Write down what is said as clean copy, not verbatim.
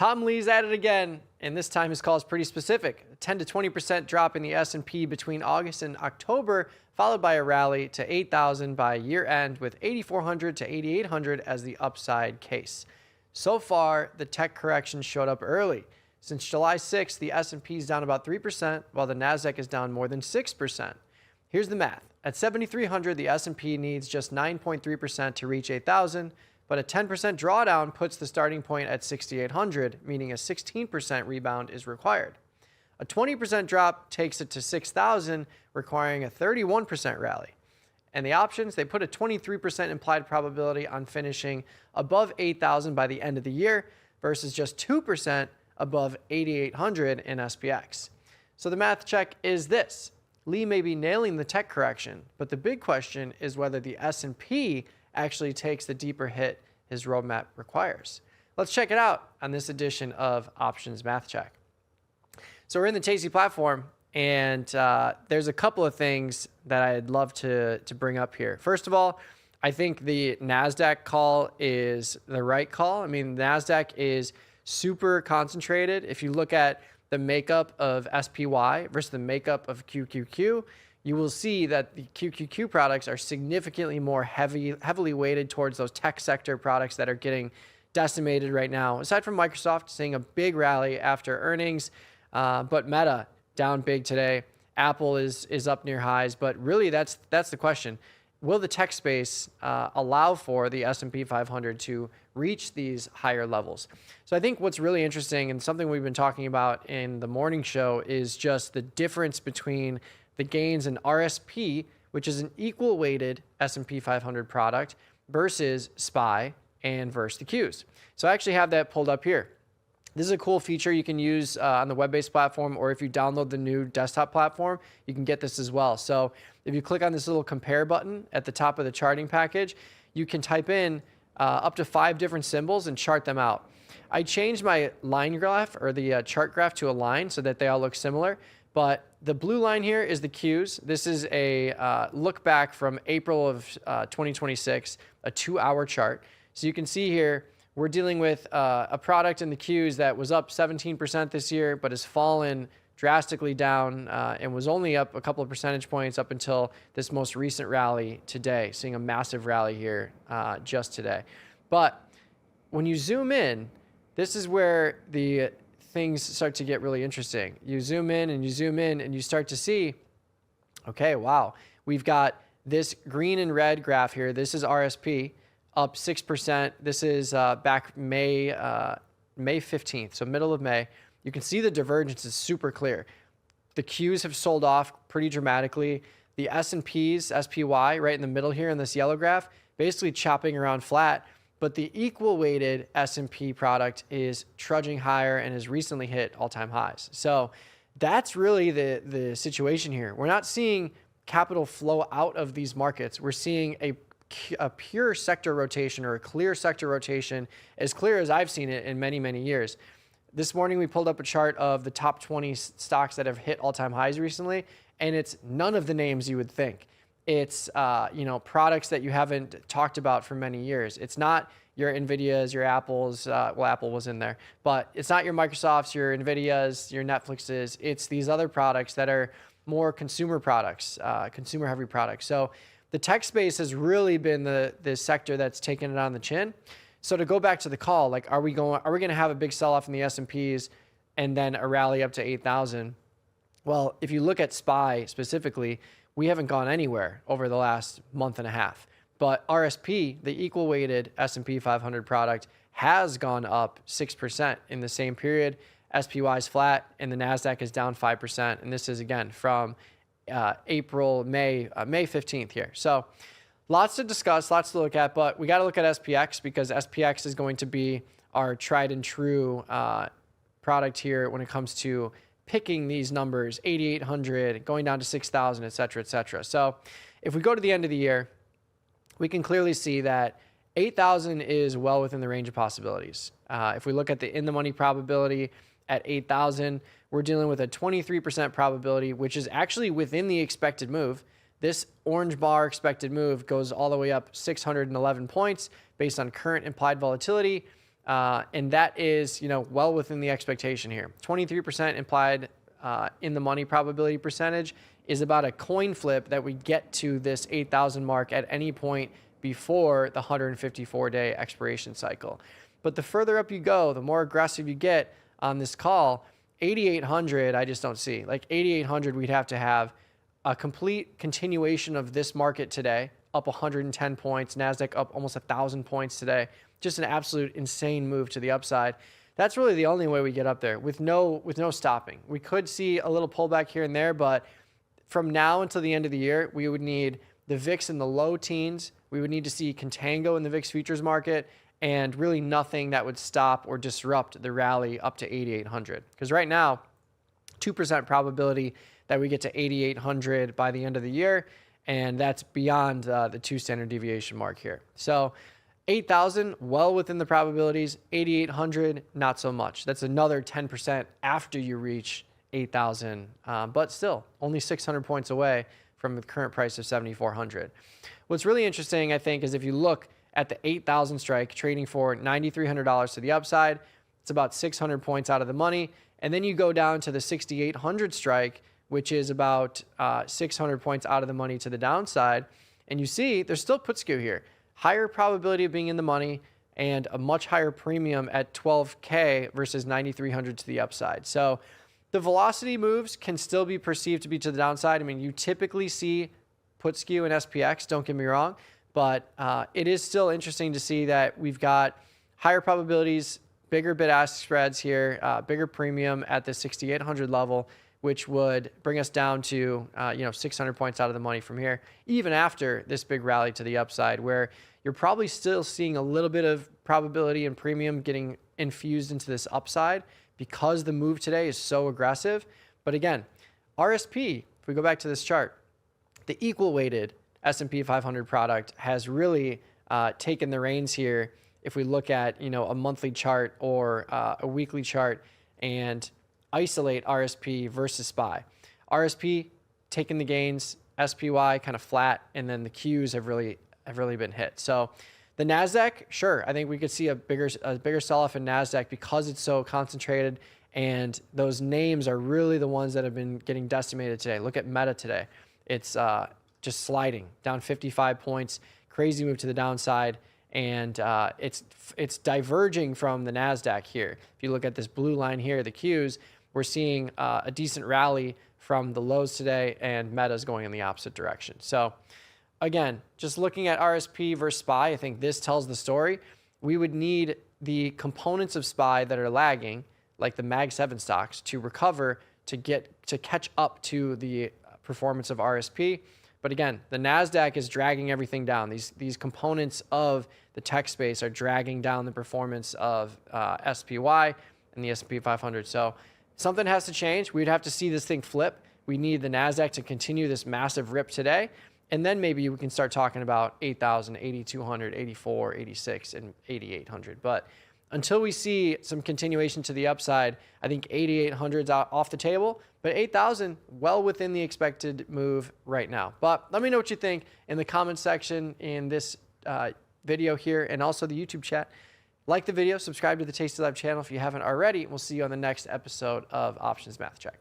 Tom Lee's at it again, and this time his call is pretty specific. A 10 to 20% drop in the S&P between August and October, followed by a rally to 8,000 by year end, with 8,400 to 8,800 as the upside case. So far, the tech correction showed up early. Since July 6th, the S&P is down about 3%, while the Nasdaq is down more than 6%. Here's the math. At 7,300, the S&P needs just 9.3% to reach 8,000, but a 10% drawdown puts the starting point at 6,800, meaning a 16% rebound is required. A 20% drop takes it to 6,000, requiring a 31% rally. And the options, they put a 23% implied probability on finishing above 8,000 by the end of the year versus just 2% above 8,800 in SPX. So the math check is this. Lee may be nailing the tech correction, but the big question is whether the S&P actually takes the deeper hit his roadmap requires. Let's check it out on this edition of Options Math Check. So we're in the Tasty platform, and there's a couple of things that I'd love to bring up here. First of all, I think the Nasdaq call is the right call. I mean, Nasdaq is super concentrated. If you look at the makeup of SPY versus the makeup of QQQ, you will see that the QQQ products are significantly more heavily weighted towards those tech sector products that are getting decimated right now. Aside from Microsoft seeing a big rally after earnings, but Meta down big today. Apple is up near highs, but really that's the question. Will the tech space allow for the S&P 500 to reach these higher levels? So I think what's really interesting and something we've been talking about in the morning show is just the difference between the gains in RSP, which is an equal weighted S&P 500 product, versus SPY and versus the Qs. So I actually have that pulled up here. This is a cool feature you can use on the web-based platform, or if you download the new desktop platform, you can get this as well. So if you click on this little compare button at the top of the charting package, you can type in up to 5 different symbols and chart them out. I changed my line graph, or the chart graph, to a line so that they all look similar. But the blue line here is the Qs. This is a look back from April of 2026, a 2-hour chart. So you can see here, we're dealing with a product in the Qs that was up 17% this year, but has fallen drastically down and was only up a couple of percentage points up until this most recent rally today, seeing a massive rally here just today. But when you zoom in, this is where the things start to get really interesting. You zoom in and you zoom in and you start to see, okay, wow, we've got this green and red graph here. This is RSP, up 6%. This is back May 15th, so middle of May. You can see the divergence is super clear. The Qs have sold off pretty dramatically. The S&Ps, SPY, right in the middle here in this yellow graph, basically chopping around flat. But the equal weighted S&P product is trudging higher and has recently hit all-time highs. So that's really the situation here. We're not seeing capital flow out of these markets. We're seeing a pure sector rotation, or a clear sector rotation, as clear as I've seen it in many, many years. This morning, we pulled up a chart of the top 20 stocks that have hit all-time highs recently, and it's none of the names you would think. It's products that you haven't talked about for many years. It's not your NVIDIAs, your Apples. Well, Apple was in there, but it's not your Microsofts, your NVIDIAs, your Netflixes. It's these other products that are more consumer products, consumer-heavy products. So the tech space has really been the sector that's taken it on the chin. So to go back to the call, like, are we going to have a big sell-off in the S&Ps and then a rally up to 8,000? Well, if you look at SPY specifically, we haven't gone anywhere over the last month and a half. But RSP, the equal weighted S&P 500 product, has gone up 6% in the same period. SPY is flat and the Nasdaq is down 5%. And this is, again, from May 15th here. So lots to discuss, lots to look at, but we got to look at SPX, because SPX is going to be our tried and true product here when it comes to picking these numbers, 8,800, going down to 6,000, et cetera, et cetera. So if we go to the end of the year, we can clearly see that 8,000 is well within the range of possibilities. If we look at the in-the-money probability at 8,000, we're dealing with a 23% probability, which is actually within the expected move. This orange bar expected move goes all the way up 611 points based on current implied volatility. And that is, well within the expectation here. 23% implied in the money probability percentage is about a coin flip that we get to this 8,000 mark at any point before the 154-day expiration cycle. But the further up you go, the more aggressive you get on this call. 8,800, I just don't see. Like 8,800, we'd have to have a complete continuation of this market today, up 110 points, Nasdaq up almost 1,000 points today. Just an absolute insane move to the upside. That's really the only way we get up there with no stopping. We could see a little pullback here and there, but from now until the end of the year, we would need the VIX in the low teens. We would need to see contango in the VIX futures market, and really nothing that would stop or disrupt the rally up to 8,800. Because right now, 2% probability that we get to 8,800 by the end of the year, and that's beyond the 2 standard deviation mark here. So 8,000, well within the probabilities. 8,800, not so much. That's another 10% after you reach 8,000, but still only 600 points away from the current price of 7,400. What's really interesting, I think, is if you look at the 8,000 strike trading for $9,300 to the upside, it's about 600 points out of the money. And then you go down to the 6,800 strike, which is about 600 points out of the money to the downside. And you see there's still put skew here. Higher probability of being in the money and a much higher premium at 12K versus 9,300 to the upside. So the velocity moves can still be perceived to be to the downside. I mean, you typically see put skew in SPX, don't get me wrong, but it is still interesting to see that we've got higher probabilities, bigger bid-ask spreads here, bigger premium at the 6,800 level, which would bring us down to 600 points out of the money from here, even after this big rally to the upside, where you're probably still seeing a little bit of probability and premium getting infused into this upside because the move today is so aggressive. But again, RSP, if we go back to this chart, the equal weighted S&P 500 product has really taken the reins here. If we look at a monthly chart or a weekly chart and isolate RSP versus SPY, RSP taking the gains, SPY kind of flat, and then the Qs have really been hit. So the Nasdaq, sure, I think we could see a bigger sell-off in Nasdaq because it's so concentrated, and those names are really the ones that have been getting decimated today. Look at Meta today. It's just sliding down 55 points, crazy move to the downside, and it's diverging from the Nasdaq here. If you look at this blue line here, the Qs, we're seeing a decent rally from the lows today, and Meta's going in the opposite direction. So again, just looking at RSP versus SPY, I think this tells the story. We would need the components of SPY that are lagging, like the Mag 7 stocks, to recover to catch up to the performance of RSP. But again, the Nasdaq is dragging everything down. These components of the tech space are dragging down the performance of SPY and the S&P 500. So something has to change. We'd have to see this thing flip. We need the Nasdaq to continue this massive rip today. And then maybe we can start talking about 8,000, 8,200, 84, 86, and 8,800. But until we see some continuation to the upside, I think 8,800 is off the table, but 8,000 well within the expected move right now. But let me know what you think in the comment section in this video here, and also the YouTube chat. Like the video, subscribe to the Tasty Live channel if you haven't already. We'll see you on the next episode of Options Math Check.